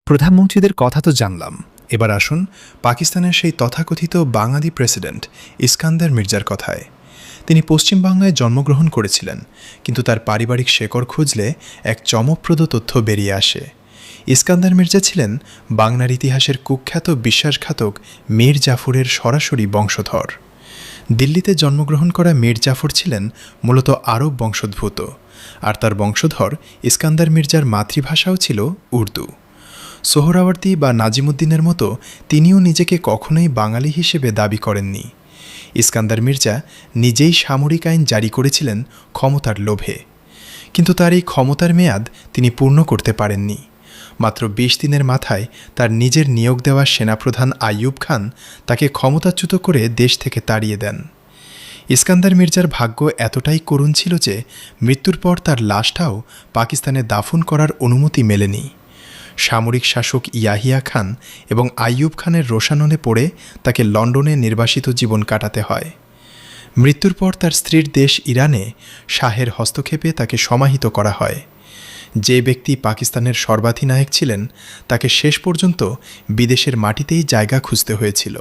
প্রধানমন্ত্রীদের কথা তো জানলাম, এবার আসুন পাকিস্তানের সেই তথাকথিত বাঙালি প্রেসিডেন্ট ইস্কান্দার মির্জার কথায়। তিনি পশ্চিমবাংলায় জন্মগ্রহণ করেছিলেন, কিন্তু তার পারিবারিক শেকড় খুঁজলে এক চমকপ্রদ তথ্য বেরিয়ে আসে। ইস্কান্দার মির্জা ছিলেন বাংলার ইতিহাসের কুখ্যাত বিশ্বাসঘাতক মীর জাফরের সরাসরি বংশধর। দিল্লিতে জন্মগ্রহণ করা মীর জাফর ছিলেন মূলত আরব বংশোদ্ভূত, আর তার বংশধর ইস্কান্দার মির্জার মাতৃভাষাও ছিল উর্দু। সোহরাওয়ার্দী বা নাজিমুদ্দিনের মতো তিনিও নিজেকে কখনোই বাঙালি হিসেবে দাবি করেননি। ইস্কান্দার মির্জা নিজেই সামরিক আইন জারি করেছিলেন ক্ষমতার লোভে, কিন্তু তার এই ক্ষমতার মেয়াদ তিনি পূর্ণ করতে পারেননি। মাত্র ২০ দিনের মাথায় তার নিজের নিয়োগ দেওয়া সেনাপ্রধান আইয়ুব খান তাকে ক্ষমতাচ্যুত করে দেশ থেকে তাড়িয়ে দেন। ইস্কান্দার মির্জার ভাগ্য এতটাই করুণ ছিল যে মৃত্যুর পর তার লাশটাও পাকিস্তানে দাফন করার অনুমতি মেলেনি। সামরিক শাসক ইয়াহিয়া খান এবং আইয়ুব খানের রোষানলে পড়ে তাকে লন্ডনে নির্বাসিত জীবন কাটাতে হয়। মৃত্যুর পর তার স্ত্রীর দেশ ইরানে শাহের হস্তক্ষেপে তাকে সমাহিত করা হয়। যে ব্যক্তি পাকিস্তানের সর্বাধিনায়ক ছিলেন, তাকে শেষ পর্যন্ত বিদেশের মাটিতেই জায়গা খুঁজতে হয়েছিল।